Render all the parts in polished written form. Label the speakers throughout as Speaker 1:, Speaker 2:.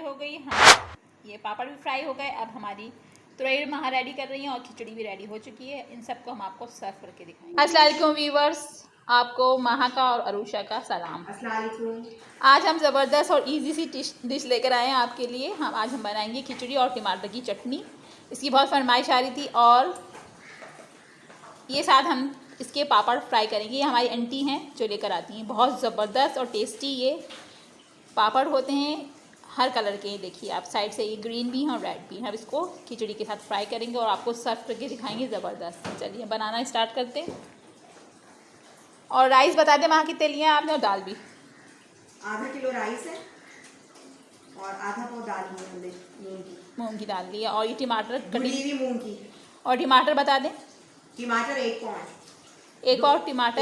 Speaker 1: हो गई, हम ये पापड़ भी फ्राई हो गए। अब हमारी तुरई महा रेडी कर रही हैं और खिचड़ी भी रेडी हो चुकी है। इन सबको हम आपको सर्व करके दिखाएंगे। अस्सलाम वालेकुम व्यूअर्स, आपको महा का और अरूषा का सलाम। आज हम ज़बरदस्त और इजी सी डिश लेकर आए हैं आपके लिए। आज हम बनाएंगे खिचड़ी और टमाटर की चटनी। इसकी बहुत फरमाइश आ रही थी और ये साथ हम इसके पापड़ फ्राई करेंगे। ये हमारी आंटी हैं जो लेकर आती हैं। बहुत ज़बरदस्त और टेस्टी ये पापड़ होते हैं, हर कलर के। देखिए आप साइड से, ये ग्रीन भी हैं और रेड भी हैं। अब इसको खिचड़ी के साथ फ्राई करेंगे और आपको सर्व करके दिखाएंगे ज़बरदस्त। चलिए बनाना स्टार्ट करते हैं। और राइस बता दें वहाँ कितने लिए आपने, और दाल भी।
Speaker 2: आधा किलो राइस है और आधा पाव दाल है,
Speaker 1: मूंग की दाल ली है। और ये टमाटर
Speaker 2: कटी हुई मूंग की।
Speaker 1: और टमाटर बता दें।
Speaker 2: टमाटर एक पाव,
Speaker 1: एक और टमाटर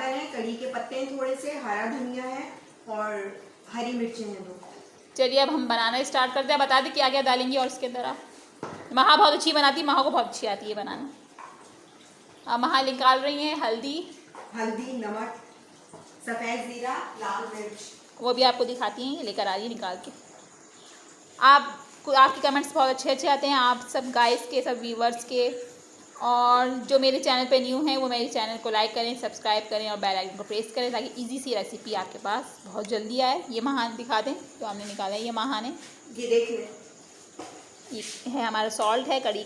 Speaker 2: है, कड़ी के पत्ते हैं थोड़े से, हरा धनिया है और हरी मिर्चें हैं 2।
Speaker 1: चलिए अब हम बनाना स्टार्ट करते हैं। बता दें क्या क्या डालेंगी और इसके अंदर आप। महा बहुत अच्छी बनाती है, महा को बहुत अच्छी आती है बनाना। अब महा निकाल रही हैं हल्दी,
Speaker 2: नमक, सफ़ेद जीरा, लाल मिर्च।
Speaker 1: वो भी आपको दिखाती हैं, ये लेकर आ रही है निकाल के। आपके कमेंट्स बहुत अच्छे अच्छे आते हैं, आप सब गाइस के, सब व्यूवर्स के। और जो मेरे चैनल पे न्यू हैं वो मेरे चैनल को लाइक करें, सब्सक्राइब करें और बेल आइकन को प्रेस करें ताकि इजी सी रेसिपी आपके पास बहुत जल्दी आए। ये महा दिखा दें जो हमने निकाला है। ये महा ने,
Speaker 2: ये देख लें,
Speaker 1: ये है हमारा सॉल्ट है, कड़ी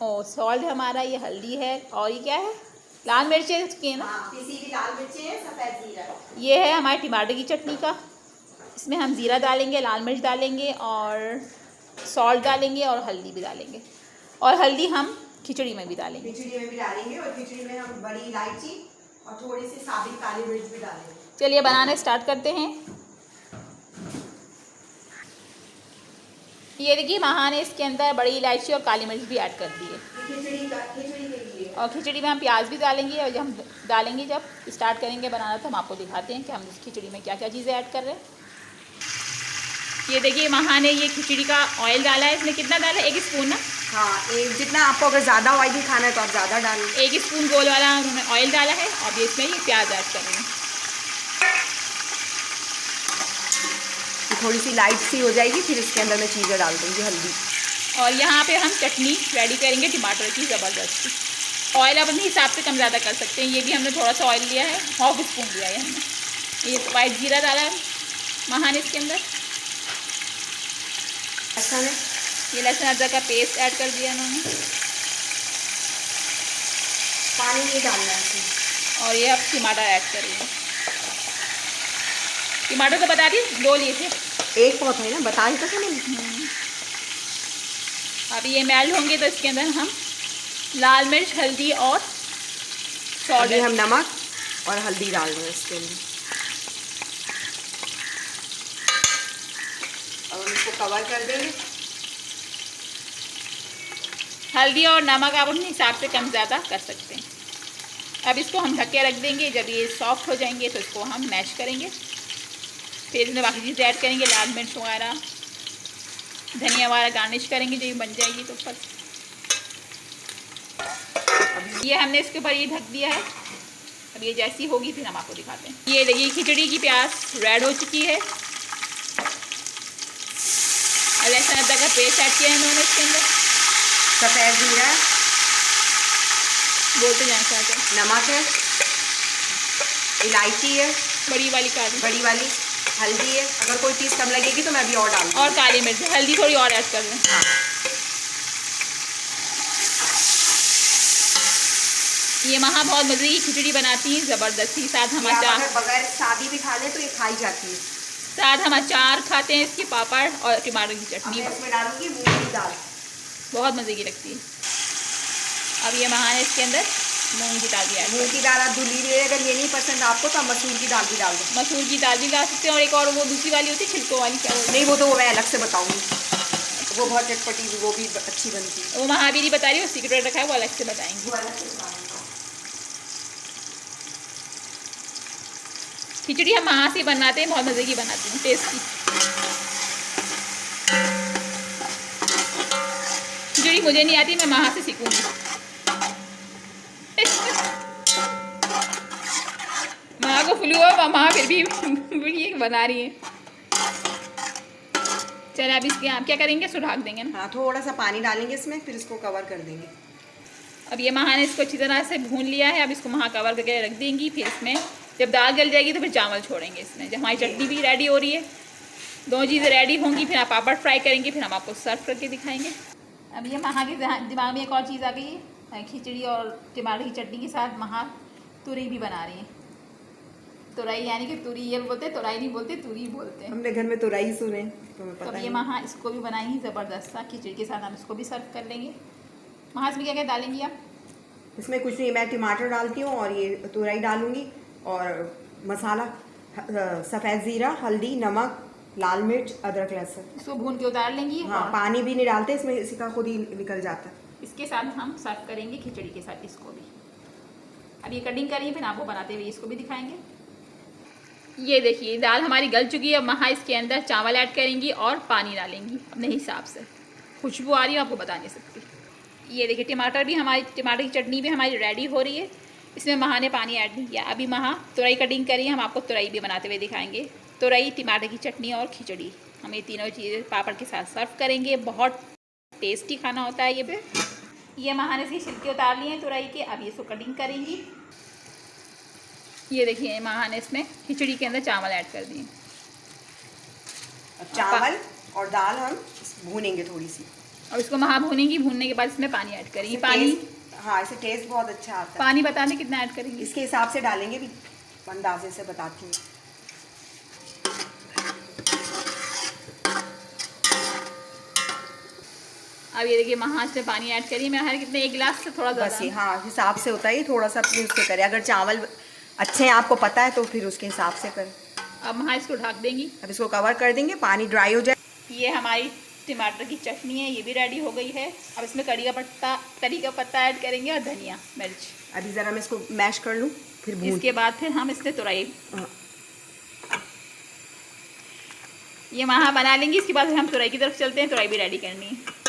Speaker 1: सॉल्ट है हमारा। ये हल्दी है और ये क्या है, लाल मिर्चें की ना,
Speaker 2: पिसी हुई लाल मिर्चें हैं, सफ़ेद जीरा।
Speaker 1: ये है हमारे टमाटर की चटनी का। इसमें हम ज़ीरा डालेंगे, लाल मिर्च डालेंगे और सॉल्ट डालेंगे और हल्दी भी डालेंगे। और हल्दी हम खिचड़ी में भी डालेंगे।
Speaker 2: और खिचड़ी में हम बड़ी इलायची और थोड़ी सी साबुत काली मिर्च भी डालेंगे।
Speaker 1: चलिए बनाना स्टार्ट करते हैं। ये देखिए महा ने इसके अंदर बड़ी इलायची और काली मिर्च भी ऐड कर दी है।
Speaker 2: खिचड़ी के लिए।
Speaker 1: और खिचड़ी में हम प्याज भी डालेंगे। और जब हम डालेंगे, जब स्टार्ट करेंगे बनाना, तो हम आपको दिखाते हैं कि हम इस खिचड़ी में क्या क्या चीज़ें ऐड कर रहे हैं। ये देखिए महा ने ये खिचड़ी का ऑयल डाला है। इसमें कितना डाला है, 1 स्पून ना?
Speaker 2: हाँ, एक जितना आपको अगर ज़्यादा ऑयली खाना है तो आप ज़्यादा डालें।
Speaker 1: 1 स्पून गोल वाला उन्होंने ऑयल डाला है। और ये इसमें ये प्याज ऐड करेंगे।
Speaker 2: थोड़ी सी लाइट सी हो जाएगी, फिर इसके अंदर मैं चीज़ें डाल दूँगी, हल्दी।
Speaker 1: और यहाँ पे हम चटनी रेडी करेंगे टमाटर की ज़बरदस्त। ऑयल आप अपने हिसाब से कम ज़्यादा कर सकते हैं। ये भी हमने थोड़ा सा ऑयल लिया है, 1/2 स्पून लिया है हमने। ये वाइट जीरा डाला है महा ने इसके अंदर।
Speaker 2: लहसुन है,
Speaker 1: ये लहसुन अदरक का पेस्ट ऐड कर दिया इन्होंने।
Speaker 2: पानी नहीं डालना है इसमें।
Speaker 1: और ये अब टमाटर ऐड कर रही हैं। टमाटर तो बता दी 2 लिए थे,
Speaker 2: 1 पाव है ना, बताएं तो नहीं।
Speaker 1: अब ये मेल्ट होंगे तो इसके अंदर हम लाल मिर्च, हल्दी और सॉल्ट,
Speaker 2: हम नमक और हल्दी डाल रहे हैं इसके अंदर। अब हम इसको कवर कर देंगे।
Speaker 1: हल्दी और नमक आप अपने हिसाब से कम ज़्यादा कर सकते हैं। अब इसको हम ढक के रख देंगे। जब ये सॉफ्ट हो जाएंगे तो इसको हम मैश करेंगे। फिर इसमें बाकी चीज़ें ऐड करेंगे, लाल मिर्च वगैरह, धनिया वगैरह गार्निश करेंगे जब ये बन जाएगी तो ऊपर। अब ये हमने इसके ऊपर ये ढक दिया है। अब ये जैसी होगी फिर हम आपको दिखाते हैं। ये देखिए खिचड़ी की प्याज रेड हो चुकी है। और लहसुन अदरक का पेस्ट ऐड किया है इन्होंने इसके अंदर।
Speaker 2: सफ़ेद जीरा,
Speaker 1: बोलते जाए क्या,
Speaker 2: नमक है, इलायची है
Speaker 1: बड़ी वाली,
Speaker 2: हल्दी है। अगर कोई चीज़ कम लगेगी तो मैं अभी और डालूँगी।
Speaker 1: और काली मिर्च, हल्दी थोड़ी और ऐड कर दें।
Speaker 2: हाँ,
Speaker 1: ये महा बहुत मज़े की खिचड़ी बनाती हैं, ज़बरदस्ती। साथ हम अचार,
Speaker 2: बगैर शादी भी खा लें तो ये खाई जाती है।
Speaker 1: साथ हम अचार खाते हैं, इसके पापड़ और टमाटर की चटनी।
Speaker 2: इसमें डालूंगी मूंग की दाल,
Speaker 1: बहुत मज़े की लगती है। अब ये महा ने इसके अंदर मूंग की दाल दिया है।
Speaker 2: मूंग की दाल आप धुली हुई है, अगर ये नहीं पसंद आपको तो आप मसूर की दाल भी डाल दो।
Speaker 1: मसूर की दाल भी ला सकते हैं। और एक और वो दूसरी वाली होती है छिलकों वाली, क्या बोलते हैं?
Speaker 2: नहीं, वो तो मैं अलग से बताऊंगी। वो बहुत चटपटी, वो भी अच्छी बनती है।
Speaker 1: वो महा भी नहीं बता रही, वो सीक्रेट रखा है, वो अलग से बताएंगी। खिचड़ी हम महा से बनाते हैं, बहुत मज़े की बनाते हैं, टेस्टी। खिचड़ी मुझे नहीं आती, मैं महा से सीखूंगी। महा को फ्लू हुआ, महा फिर भी बना रही है। चलिए अब इसके आप क्या करेंगे, इसको ढक देंगे ना।
Speaker 2: हाँ, थोड़ा सा पानी डालेंगे इसमें, फिर इसको कवर कर देंगे।
Speaker 1: अब ये माँ ने इसको अच्छी तरह से भून लिया है। अब इसको वहाँ कवर करके रख देंगी। फिर इसमें जब दाल गल जाएगी तो फिर चावल छोड़ेंगे इसमें। जब हमारी चटनी भी रेडी हो रही है, दोनों चीज़ें रेडी होंगी, फिर आप पापड़ फ्राई करेंगे, फिर हम आपको सर्व करके दिखाएंगे। अब ये महा के दिमाग में एक और चीज़ आ गई है, खिचड़ी और टमाटर की चटनी के साथ महा तुरई भी बना रही है। तुरई यानी कि तुरी ये बोलते हैं, तुरई नहीं बोलते, तुरी बोलते हैं।
Speaker 2: हमने घर में तुरई सुने तो हमें
Speaker 1: तो
Speaker 2: पता
Speaker 1: अब ये महा इसको भी बनाएंगी ज़बरदस्त सा खिचड़ी के साथ। हम इसको भी सर्व कर लेंगे। महा इसमें क्या क्या डालेंगी आप?
Speaker 2: इसमें कुछ नहीं, मैं टमाटर डालती हूँ और ये तुरई डालूंगी और मसाला सफ़ेद ज़ीरा, हल्दी, नमक, लाल मिर्च, अदरक, लहसुन।
Speaker 1: इसको भून के उतार लेंगी।
Speaker 2: हाँ, पानी भी नहीं डालते इसमें, इसी का खुद ही निकल जाता है।
Speaker 1: इसके साथ हम सर्व करेंगे खिचड़ी के साथ इसको भी। अब ये कटिंग करिए, फिर आपको बनाते हुए इसको भी दिखाएंगे। ये देखिए दाल हमारी गल चुकी है। अब महा इसके अंदर चावल ऐड करेंगी और पानी डालेंगी अपने हिसाब से। खुशबू आ रही है, आपको बता नहीं सकती। ये देखिए टमाटर की चटनी भी हमारी रेडी हो रही है। इसमें महा ने पानी ऐड नहीं किया। अभी महा तुरई कटिंग करी है, हम आपको तुरई भी बनाते हुए दिखाएंगे। तुरई, टमाटर की चटनी और खिचड़ी, हम ये तीनों चीज़ें पापड़ के साथ सर्व करेंगे। बहुत टेस्टी खाना होता है ये। ये महा ने इसकी छिलके उतार लिए हैं तुरई के। अब ये इसको कटिंग करेंगी। ये देखिए महा ने इसमें खिचड़ी के अंदर चावल ऐड कर दिए।
Speaker 2: चावल और दाल हम भूनेंगे थोड़ी सी।
Speaker 1: और इसको महा भूनेंगी। भूनने के बाद इसमें पानी ऐड करेंगी। पानी,
Speaker 2: हाँ, इसे टेस्ट बहुत अच्छा आता है।
Speaker 1: पानी बता दें कितना ऐड करेंगे?
Speaker 2: इसके हिसाब से डालेंगे, भी अंदाजे से बताती हूँ।
Speaker 1: अब ये देखिए महा इसमें पानी ऐड करिए। मैं हर कितने, एक गिलास से थोड़ा
Speaker 2: बस
Speaker 1: ज़्यादा।
Speaker 2: ये, हाँ, हिसाब से होता है, थोड़ा सा अपने उससे करें। अगर चावल अच्छे हैं आपको पता है तो फिर उसके हिसाब से करें।
Speaker 1: अब महा इसको ढक देंगी।
Speaker 2: अब इसको कवर कर देंगे, पानी ड्राई हो जाए।
Speaker 1: ये हमारी टमाटर की चटनी है, ये भी रेडी हो गई है। अब इसमें करी का पत्ता ऐड करेंगे और धनिया मिर्च।
Speaker 2: अभी ज़रा मैं इसको मैश कर लूँ, फिर भून।
Speaker 1: इसके बाद फिर हम इसमें तुरई,
Speaker 2: हाँ।
Speaker 1: ये महा बना लेंगी। इसके बाद हम तुरई की तरफ चलते हैं। तुरई भी रेडी करनी है।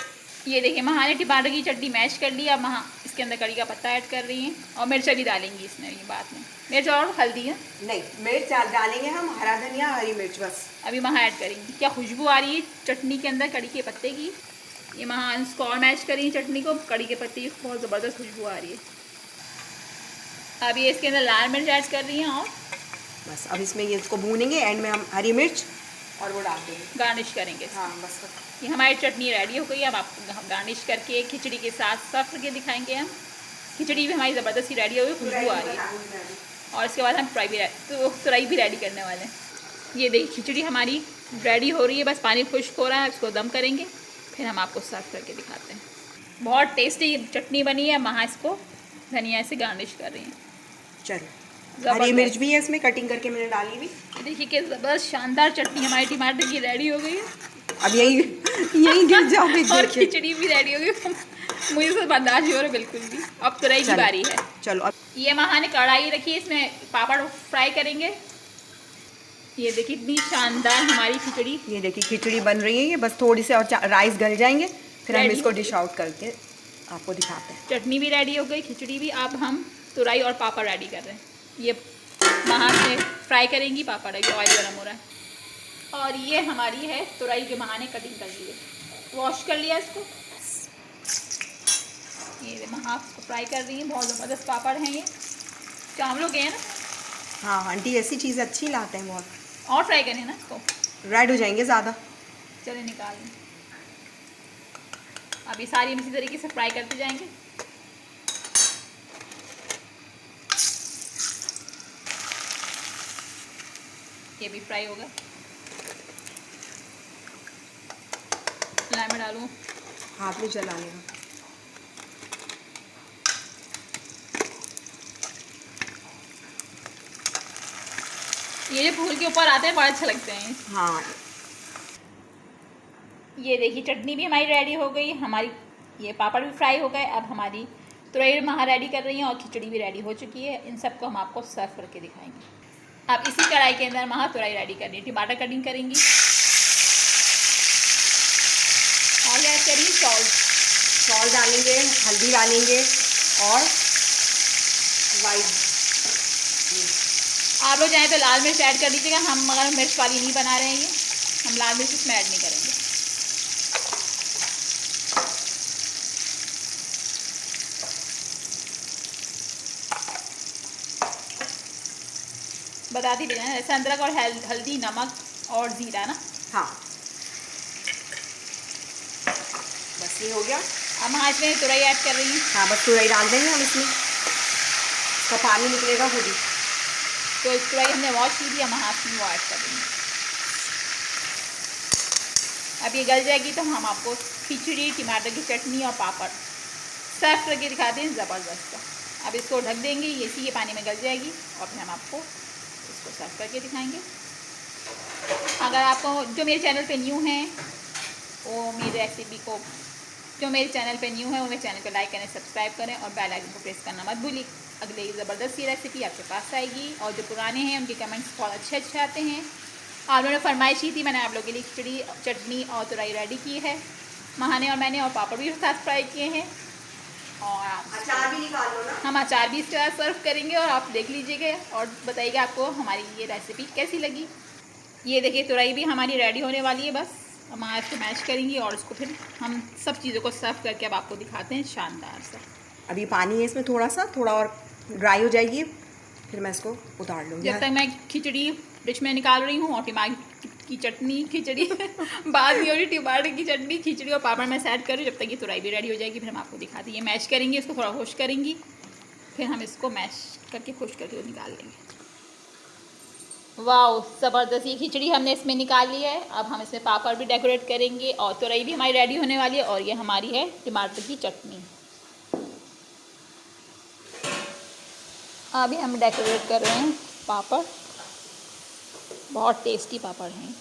Speaker 1: ये देखिए महा ने टमाटर की चटनी मैश कर ली। अब महा इसके अंदर कड़ी का पत्ता ऐड कर रही हैं और मिर्च भी डालेंगी इसमें। ये बाद में मिर्च और हल्दी है,
Speaker 2: नहीं, मिर्च डालेंगे हम, हरा धनिया, हरी मिर्च, बस।
Speaker 1: अभी महा ऐड करेंगी। क्या खुशबू आ रही है चटनी के अंदर कड़ी के पत्ते की। ये महा इसको और मैश करी चटनी को, कड़ी के पत्ते की बहुत ज़बरदस्त खुशबू आ रही है। अब ये इसके अंदर लाल मिर्च ऐड कर रही हैं और
Speaker 2: बस अब इसमें ये इसको भूनेंगे। एंड में हम हरी मिर्च और वो डाल देंगे,
Speaker 1: गार्निश करेंगे।
Speaker 2: हाँ, बस।
Speaker 1: ये हमारी चटनी रेडी हो गई है। अब आपको हम गार्निश करके खिचड़ी के साथ सर्व करके दिखाएंगे। हम खिचड़ी भी हमारी ज़बरदस्त ही रेडी हो गई, खुशबू आ रही है। और इसके बाद हम तुरई भी रेडी करने वाले हैं। ये देखिए खिचड़ी हमारी रेडी हो रही है, बस पानी खुश्क हो रहा है। इसको दम करेंगे, फिर हम आपको सर्व करके दिखाते हैं। बहुत टेस्टी चटनी बनी है। महा इसको धनिया से गार्निश कर रही हैं।
Speaker 2: चलो, हरी मिर्च भी है इसमें, कटिंग करके मैंने डाली भी।
Speaker 1: देखिए कि ज़बरदस्त शानदार चटनी हमारी टमाटर की रेडी हो गई है।
Speaker 2: अब यही गिर जाओगे।
Speaker 1: और खिचड़ी भी रेडी हो गई। मुझे तो बर्दाश्त नहीं हो रहा बिल्कुल भी। अब तुरई की बारी है।
Speaker 2: चलो, अब
Speaker 1: ये महा ने कढ़ाई रखी है, इसमें पापड़ फ्राई करेंगे। ये देखिए इतनी शानदार हमारी खिचड़ी।
Speaker 2: ये देखिए खिचड़ी बन रही है। ये बस थोड़ी सी और राइस गल जाएंगे, फिर हम इसको डिश आउट करके आपको दिखाते हैं।
Speaker 1: चटनी भी रेडी हो गई, खिचड़ी भी। अब हम तुरई और पापड़ रेडी कर रहे हैं। ये महा से फ्राई करेंगी पापड़, अभी ऑयल गर्म हो रहा है। और ये हमारी है तुरई जो महा ने कटिंग कर ली है, वॉश कर लिया इसको। ये महा इसको फ्राई कर रही है। बहुत ज़बरदस्त पापड़ हैं ये, चावलों के हैं ना।
Speaker 2: हाँ, आंटी ऐसी चीज़ अच्छी लाते हैं बहुत।
Speaker 1: और फ्राई करें ना इसको,
Speaker 2: रेड हो जाएंगे ज़्यादा।
Speaker 1: चले निकाल लें। अभी सारी हम इसी तरीके से फ्राई करते जाएंगे। ये भी फ्राई होगा। में डालूं,
Speaker 2: हाथ में चला लेगा।
Speaker 1: ये जो फूल के ऊपर आते हैं बड़े अच्छे लगते हैं।
Speaker 2: हाँ,
Speaker 1: ये देखिए चटनी भी हमारी रेडी हो गई। हमारी ये पापड़ भी फ्राई हो गए। अब हमारी तुरई महा रेडी कर रही हैं और खिचड़ी भी रेडी हो चुकी है। इन सबको हम आपको सर्व करके दिखाएंगे। अब इसी कढ़ाई के अंदर महा तुरई रेडी कर रही है, टमाटर कटिंग करेंगी और ऐड करेंगे
Speaker 2: सॉल्ट डालेंगे, हल्दी डालेंगे और वाइट।
Speaker 1: आप लोग चाहें तो लाल मिर्च ऐड कर दीजिएगा। हम मगर मिर्च वाली नहीं बना रहे हैं, ये हम लाल मिर्च इसमें ऐड नहीं करेंगे। बताती भी ना, जैसे अदरक और हल्दी, नमक और ज़ीरा ना।
Speaker 2: हाँ बस ये हो गया।
Speaker 1: अब मैं इसमें तुरई ऐड कर रही हूँ।
Speaker 2: हाँ बस तुरई डाल देंगे हम इसमें, इसका पानी निकलेगा खुद ही।
Speaker 1: तो तुरई हमने वॉश की थी, हम हाथ में वो ऐड कर देंगे। अब ये गल जाएगी तो हम आपको खिचड़ी, टमाटर की चटनी और पापड़ सर्व करके दिखाते हैं, ज़बरदस्त। अब इसको ढक देंगे, ये इसी के पानी में गल जाएगी और फिर हम आपको इसको सर्व करके दिखाएंगे। अगर आपको जो मेरे चैनल पे न्यू हैं वो मेरी रेसिपी को, जो मेरे चैनल पे न्यू है वो मेरे चैनल को लाइक करें, सब्सक्राइब करें और बेल आइकन को प्रेस करना मत भूलिए। अगले ज़बरदस्त सी रेसिपी आपके पास आएगी। और जो पुराने हैं उनके कमेंट्स बहुत अच्छे आते हैं। आप लोगों ने फरमाइश की थी, मैंने आप लोगों के लिए खिचड़ी, चटनी और तुरई रेडी की है महाने और मैंने, और पापड़ भी साथ फ्राई किए हैं। और
Speaker 2: अचार भी निकाल लो ना।
Speaker 1: हम अचार भी इसके साथ सर्व करेंगे और आप देख लीजिएगा और बताइएगा आपको हमारी ये रेसिपी कैसी लगी। ये देखिए तुरई भी हमारी रेडी होने वाली है, बस हम आज को मैश करेंगे और उसको फिर हम सब चीज़ों को सर्व करके अब आपको दिखाते हैं शानदार सा।
Speaker 2: अभी पानी है इसमें थोड़ा सा, थोड़ा और ड्राई हो जाएगी फिर मैं इसको उतार लूँगी।
Speaker 1: जब तक मैं खिचड़ी डिश में निकाल रही हूँ और टमाटर की चटनी, खिचड़ी बाद में हो रही, टमाटर की चटनी, खिचड़ी और पापड़ मैं सेट कर रही हूँ, जब तक ये तुरई भी रेडी हो जाएगी फिर हम आपको दिखाते हैं। ये मैश करेंगे, इसको थोड़ा खुश करेंगी, फिर हम इसको मैश करके खुश करके वो निकाल लेंगे। वाह ज़बरदस्त, ये खिचड़ी हमने इसमें निकाल ली है। अब हम इसमें पापड़ भी डेकोरेट करेंगे और तुरई भी हमारी रेडी होने वाली है। और ये हमारी है टमाटर की चटनी। अभी हम डेकोरेट कर रहे हैं पापड़, बहुत टेस्टी पापड़ हैं।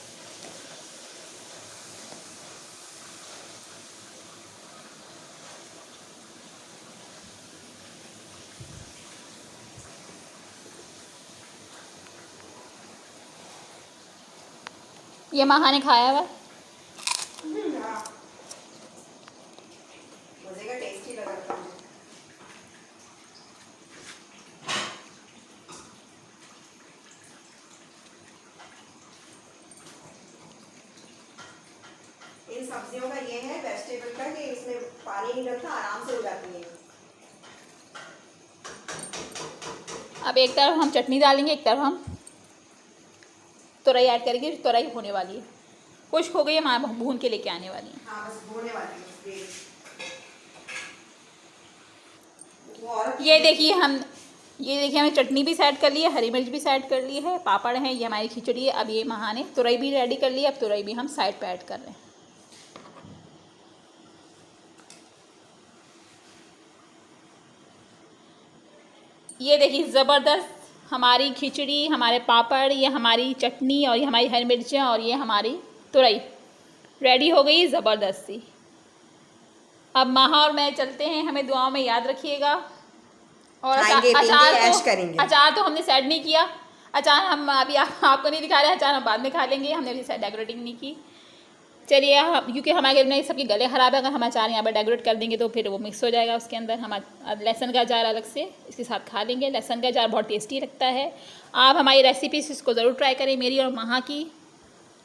Speaker 1: ये माँ ने खाया हुआ,
Speaker 2: मजे का, टेस्टी लग रहा था। इन सब्जियों का ये है वेजिटेबल का कि इसमें पानी नहीं लगता, आराम से हो जाती है।
Speaker 1: अब एक तरफ हम चटनी डालेंगे, एक तरफ हम तुरई ऐड करेंगे। तुरई होने वाली है, खुश्क हो गई है, माँ भून के लेके आने वाली है।
Speaker 2: हाँ बस होने वाली है।
Speaker 1: ये देखिए हमने चटनी भी सेट कर ली है, हरी मिर्च भी सेट कर ली है, पापड़ है, ये हमारी खिचड़ी है। अब ये माँ ने तुरई भी रेडी कर ली है, अब तुरई भी हम साइड पे ऐड कर रहे हैं। ये देखिए ज़बरदस्त हमारी खिचड़ी, हमारे पापड़, ये हमारी चटनी और ये हमारी हरी मिर्चें और ये हमारी तुरई रेडी हो गई ज़बरदस्त सी। अब माहा और मैं चलते हैं, हमें दुआओं में याद रखिएगा। और अचार तो हमने सेट नहीं किया, अचार हम अभी आपको नहीं दिखा रहे हैं, अचार हम बाद में खा लेंगे, हमने अभी डेकोरेटिंग नहीं की। चलिए क्योंकि हमारे घर सबके गले ख़राब है, अगर हम अचार यहाँ पर डेकोरेट कर देंगे तो फिर वो मिक्स हो जाएगा उसके अंदर। हम लहसुन का अचार अलग से इसके साथ खा लेंगे। लहसुन का अचार बहुत टेस्टी लगता है। आप हमारी रेसिपीज इसको ज़रूर ट्राई करें, मेरी और माहा की।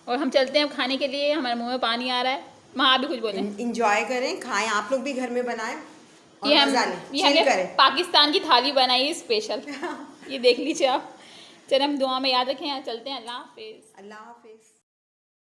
Speaker 1: और हम चलते हैं खाने के लिए, हमारे मुँह में पानी आ रहा है। माहा भी कुछ बोलें।
Speaker 2: इंजॉय करें, खाएं, आप लोग भी घर में बनाएं और
Speaker 1: ये
Speaker 2: मजा लें,
Speaker 1: हमने
Speaker 2: करें।
Speaker 1: पाकिस्तान की थाली बनाई स्पेशल ये देख लीजिए आप। चलिए हम दुआ में याद रखें, यहाँ चलते हैं। अल्लाह हाफिज़।
Speaker 2: अल्लाह हाफिज़।